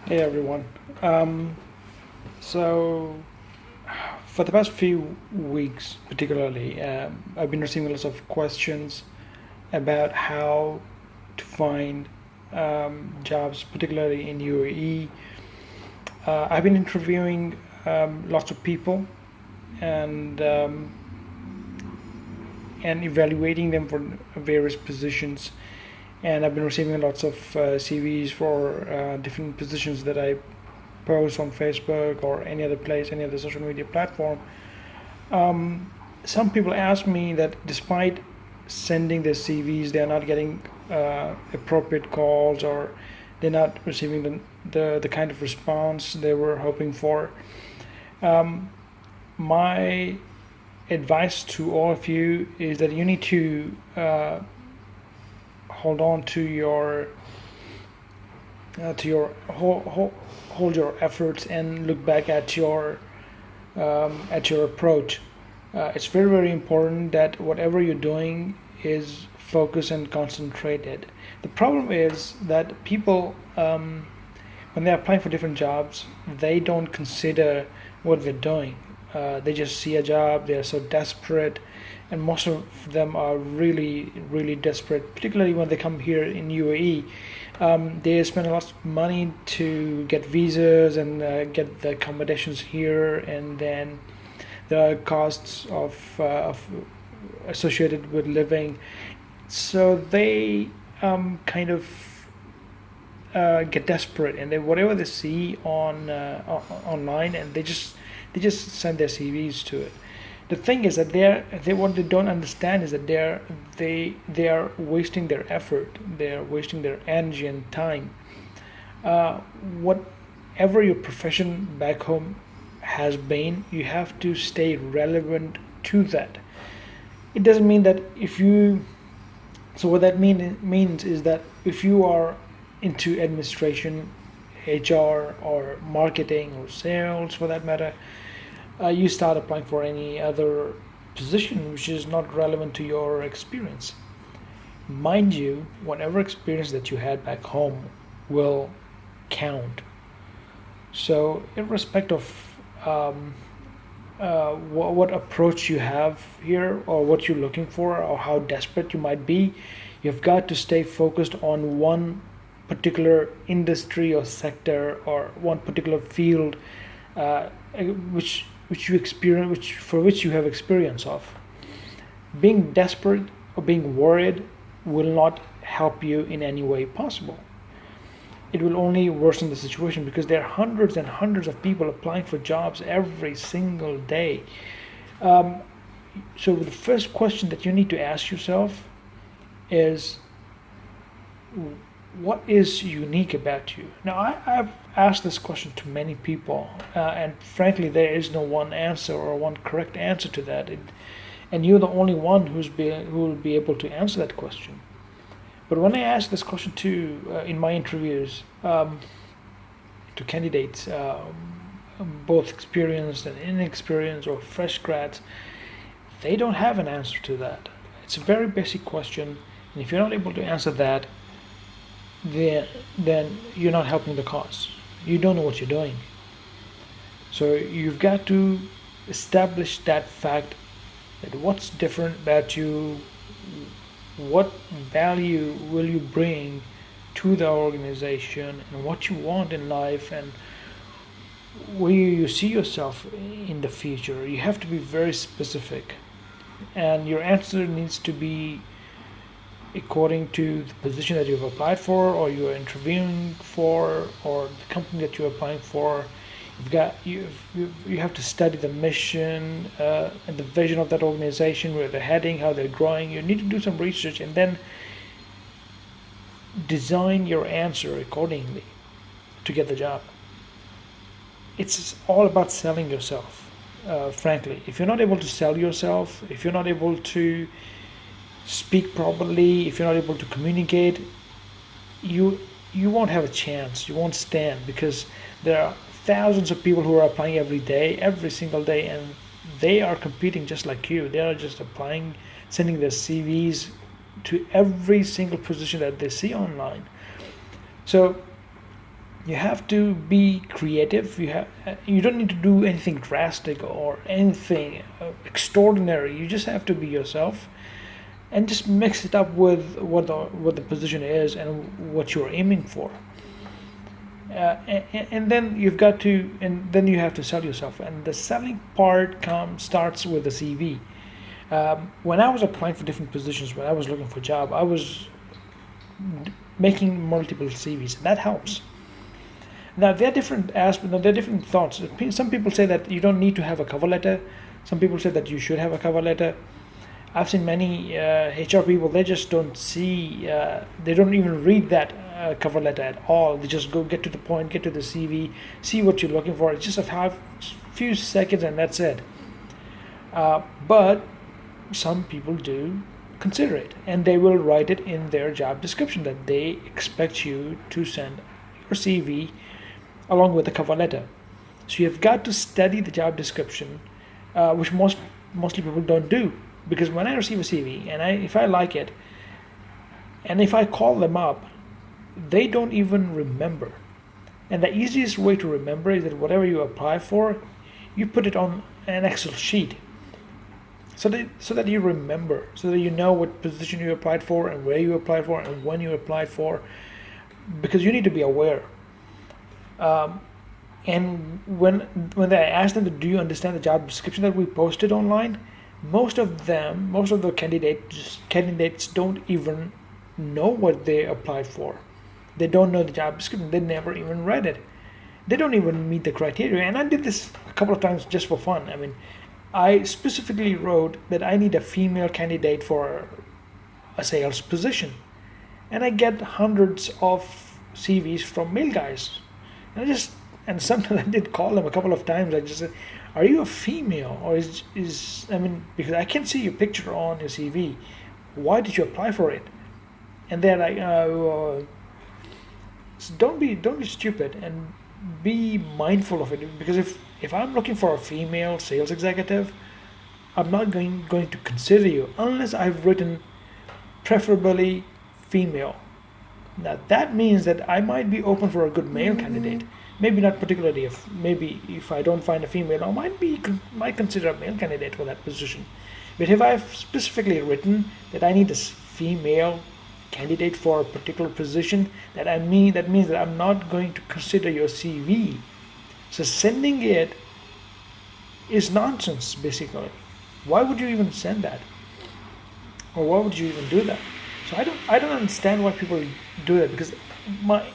Hey everyone. So, for the past few weeks, particularly, I've been receiving lots of questions about how to find jobs, particularly in UAE. I've been interviewing lots of people and and evaluating them for various positions. And I've been receiving lots of CVs for different positions that I post on Facebook or any other place, any other social media platform. Some people ask me that despite sending their CVs, they're not getting appropriate calls, or they're not receiving the kind of response they were hoping for. Um, my advice to all of you is that you need to hold on to your hold your efforts and look back at your approach. It's very, very important that whatever you're doing is focused and concentrated. The problem is that people, when they're applying for different jobs, they don't consider what they're doing. They just see a job, they're so desperate, and most of them are really, really desperate, particularly when they come here in UAE. They spend a lot of money to get visas and get the accommodations here, and then there are costs of associated with living. So they kind of get desperate, and they whatever they see on online, and they just send their CVs to it. The thing is that they what they don't understand is that they are wasting their effort, they are wasting their energy and time. Whatever your profession back home has been, you have to stay relevant to that. It doesn't mean that if you so what that means is that if you are into administration, HR, or marketing, or sales for that matter, you start applying for any other position which is not relevant to your experience. Mind you, whatever experience that you had back home will count. So, irrespective of what approach you have here, or what you're looking for, or how desperate you might be, you've got to stay focused on one particular industry or sector, or one particular field, which you experience, which you have experience of. Being desperate or being worried will not help you in any way possible. It will only worsen the situation, because there are hundreds and hundreds of people applying for jobs every single day. Um, so the first question that you need to ask yourself is, what is unique about you? Now, I've asked this question to many people, and frankly, there is no one answer or one correct answer to that. And you're the only one who will be able to answer that question. But when I ask this question to in my interviews to candidates, both experienced and inexperienced or fresh grads, they don't have an answer to that. It's a very basic question, and if you're not able to answer that, then you're not helping the cause. You don't know what you're doing. So you've got to establish that fact, that what's different about you, what value will you bring to the organization, and what you want in life, and where you see yourself in the future. You have to be very specific, and your answer needs to be according to the position that you've applied for, or you're interviewing for, or the company that you're applying for. You have to study the mission and the vision of that organization, where they're heading, how they're growing. You need to do some research, and then design your answer accordingly to get the job. It's all about selling yourself. Frankly, if you're not able to sell yourself, if you're not able to speak properly, if you're not able to communicate, you won't have a chance. You won't stand, because there are thousands of people who are applying every day, every single day, and they are competing just like you. They are just applying, sending their CVs to every single position that they see online. So you have to be creative. You don't need to do anything drastic or anything extraordinary. You just have to be yourself and just mix it up with what the position is and what you're aiming for. And then then you have to sell yourself, and the selling part starts with the CV. When I was applying for different positions, when I was looking for a job, I was making multiple CVs, and that helps. Now there are different aspects, there are different thoughts. Some people say that you don't need to have a cover letter. Some people say that you should have a cover letter. I've seen many HR people, they just don't see, they don't even read that cover letter at all. They just get to the point, get to the CV, see what you're looking for. It's just a few seconds and that's it. But some people do consider it, and they will write it in their job description that they expect you to send your CV along with the cover letter. So you've got to study the job description, which mostly people don't do. Because when I receive a CV and if I like it, and if I call them up, they don't even remember. And the easiest way to remember is that whatever you apply for, you put it on an Excel sheet, so that you remember, so that you know what position you applied for and where you applied for and when you applied for, because you need to be aware. And when I asked them, do you understand the job description that we posted online? Most of the candidates don't even know what they applied for. They don't know the job description. They never even read it. They don't even meet the criteria. And I did this a couple of times just for fun. I mean, I specifically wrote that I need a female candidate for a sales position. And I get hundreds of CVs from male guys. And sometimes I did call them a couple of times. I just said, are you a female, or because I can't see your picture on your CV. Why did you apply for it? And they're like, so don't be stupid and be mindful of it. Because if I'm looking for a female sales executive, I'm not going to consider you unless I've written preferably female. Now that means that I might be open for a good male candidate. Maybe not particularly if I don't find a female, I might consider a male candidate for that position. But if I've specifically written that I need a female candidate for a particular position, that means that I'm not going to consider your CV. So sending it is nonsense, basically. Why would you even send that? Or why would you even do that? So I don't understand why people do that, because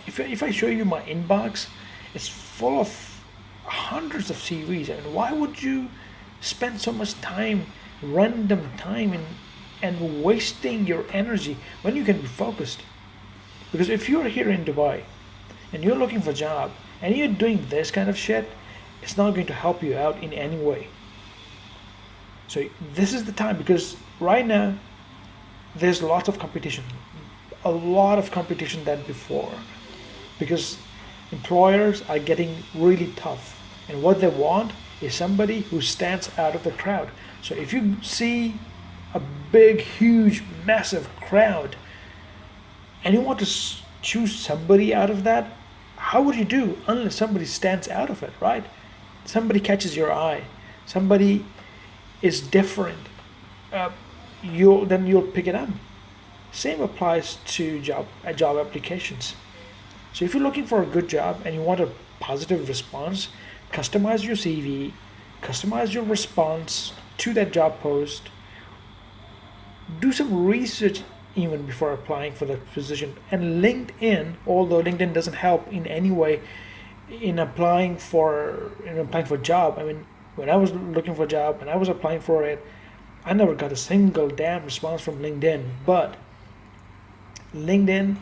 if I show you my inbox, it's full of hundreds of CVs. I mean, why would you spend so much time, random time, and wasting your energy when you can be focused? Because if you're here in Dubai and you're looking for a job and you're doing this kind of shit, it's not going to help you out in any way. So this is the time, because right now there's lots of competition, a lot of competition than before, because employers are getting really tough, and what they want is somebody who stands out of the crowd. So if you see a big, huge, massive crowd and you want to choose somebody out of that, how would you do unless somebody stands out of it, right? Somebody catches your eye, somebody is different, you'll pick it up. Same applies to job applications. So if you're looking for a good job and you want a positive response, customize your CV, customize your response to that job post. Do some research even before applying for the position. And LinkedIn, although LinkedIn doesn't help in any way in applying for a job. I mean, when I was looking for a job and I was applying for it, I never got a single damn response from LinkedIn. But LinkedIn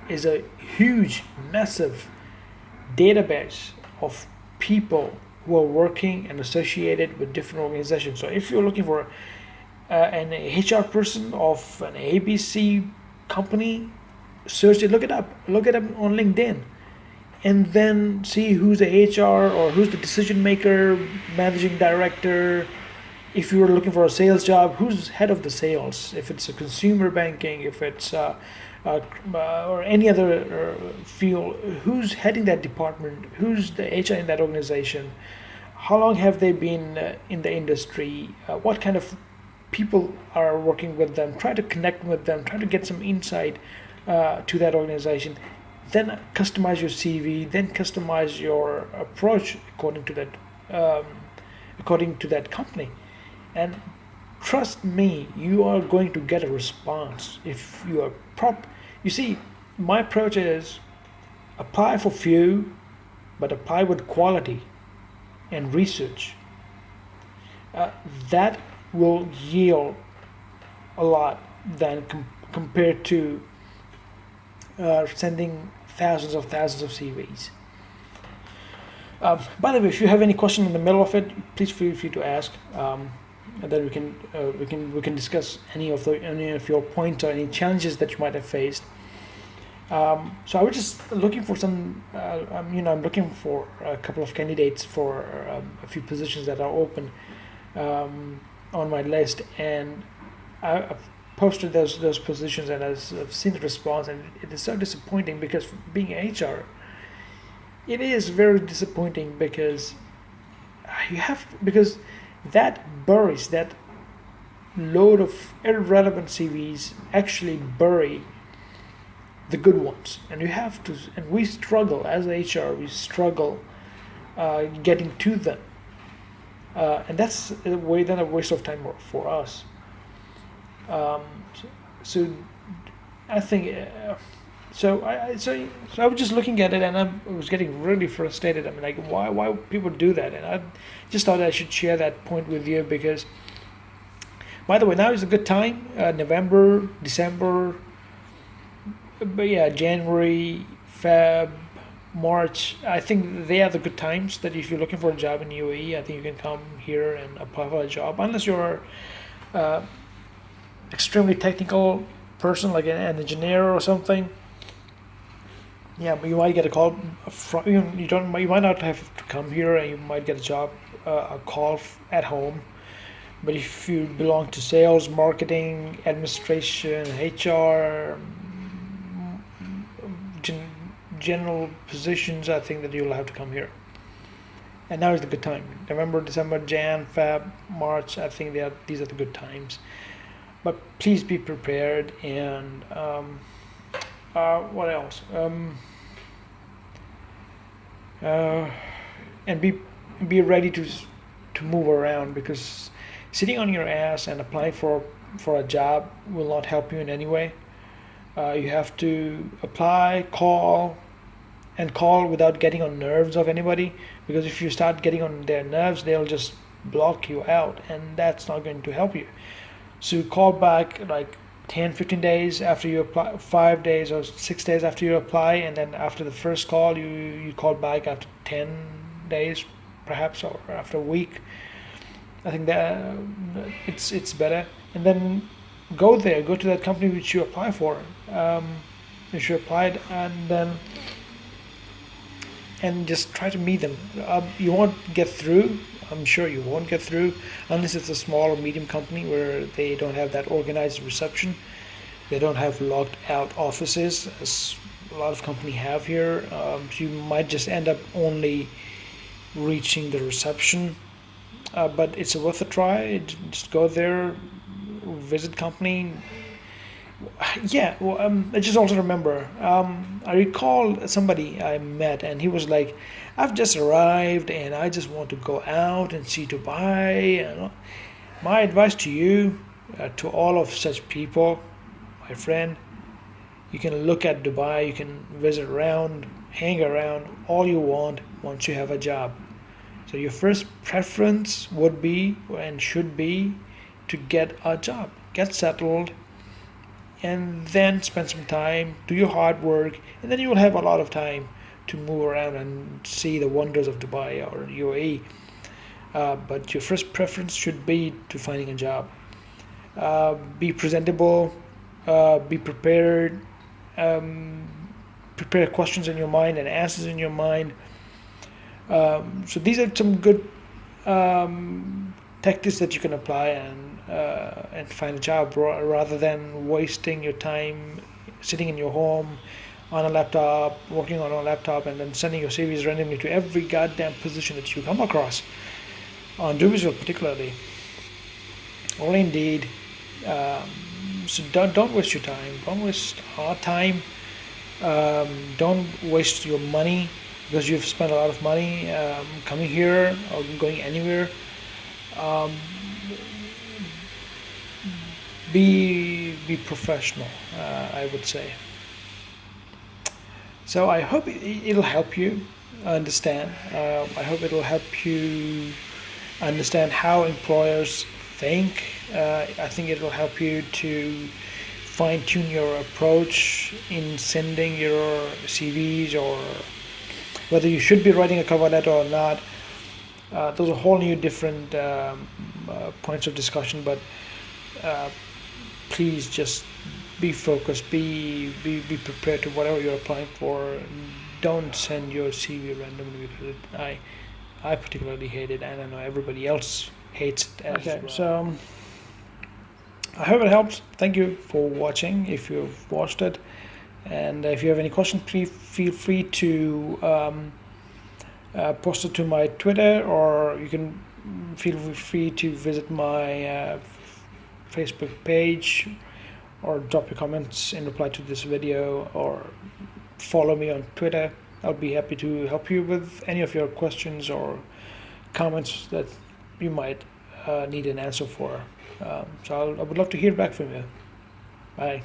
is a huge, massive database of people who are working and associated with different organizations. So if you're looking for an HR person of an ABC company, search it, look it up on LinkedIn, and then see who's the HR or who's the decision maker, managing director, if you were looking for a sales job, who's head of the sales? If it's a consumer banking, if it's or any other field, who's heading that department? Who's the HR in that organization? How long have they been in the industry? What kind of people are working with them? Try to connect with them. Try to get some insight to that organization. Then customize your CV. Then customize your approach according to that company. And trust me, you are going to get a response if you are You see, my approach is apply for few, but apply with quality and research. That will yield a lot than compared to sending thousands of CVs. By the way, if you have any question in the middle of it, please feel free to ask. And then we can discuss any of your points or any challenges that you might have faced. So I was just looking for some, I'm looking for a couple of candidates for a few positions that are open on my list, and I've posted those positions, and I've seen the response, and it is so disappointing because being HR, it is very disappointing because that buries that load of irrelevant CVs actually bury the good ones, and we struggle as HR, we struggle getting to them, and that's a waste of time for us. So I think so I was just looking at it, and I was getting really frustrated. I mean, like, why people do that? And I just thought I should share that point with you because, by the way, now is a good time. November, December, but yeah, January, Feb, March. I think they are the good times that if you're looking for a job in UAE, I think you can come here and apply for a job. Unless you're extremely technical person, like an engineer or something. Yeah, but you might get a call from you. You might not have to come here, and you might get a call at home. But if you belong to sales, marketing, administration, HR, general positions, I think that you'll have to come here. And now is the good time. November, December, Jan, Feb, March. I think these are the good times. But please be prepared, and what else? And be ready to move around, because sitting on your ass and applying for a job will not help you in any way. You have to apply, call without getting on nerves of anybody, because if you start getting on their nerves, they'll just block you out, and that's not going to help you. So call back like 10-15 days after you apply, 5 days or 6 days after you apply, and then after the first call you call back after 10 days perhaps, or after a week. I think that it's better. And then go to that company which you apply for, which you applied, and just try to meet them. You won't get through. I'm sure you won't get through unless it's a small or medium company where they don't have that organized reception. They don't have locked out offices, as a lot of companies have here. So you might just end up only reaching the reception. But it's worth a try. Just go there, visit company. Yeah, well, I just also remember, I recall somebody I met, and he was like, I've just arrived and I just want to go out and see Dubai. And my advice to you, to all of such people, my friend, you can look at Dubai, you can visit around, hang around all you want once you have a job. So your first preference would be and should be to get a job, get settled, and then spend some time, do your hard work, and then you will have a lot of time to move around and see the wonders of Dubai or UAE. But your first preference should be to finding a job. Be presentable, be prepared, prepare questions in your mind and answers in your mind. So these are some good tactics that you can apply and find a job, rather than wasting your time sitting in your home on a laptop, working on a laptop, and then sending your CVs randomly to every goddamn position that you come across, on Dubisville particularly, or Indeed. So don't waste your time. Don't waste our time. Don't waste your money, because you've spent a lot of money coming here or going anywhere. Be professional, I would say. So I hope it'll help you understand. I hope it'll help you understand how employers think. I think it'll help you to fine-tune your approach in sending your CVs, or whether you should be writing a cover letter or not. Those are whole new different points of discussion, but please just be focused, be prepared to whatever you're applying for. Don't send your CV randomly, because I particularly hate it, and I know everybody else hates it as well. So I hope it helps. Thank you for watching, if you've watched it, and if you have any questions, please feel free to post it to my Twitter, or you can feel free to visit my Facebook page, or drop your comments in reply to this video, or follow me on Twitter. I'll be happy to help you with any of your questions or comments that you might need an answer for. So I would love to hear back from you. Bye.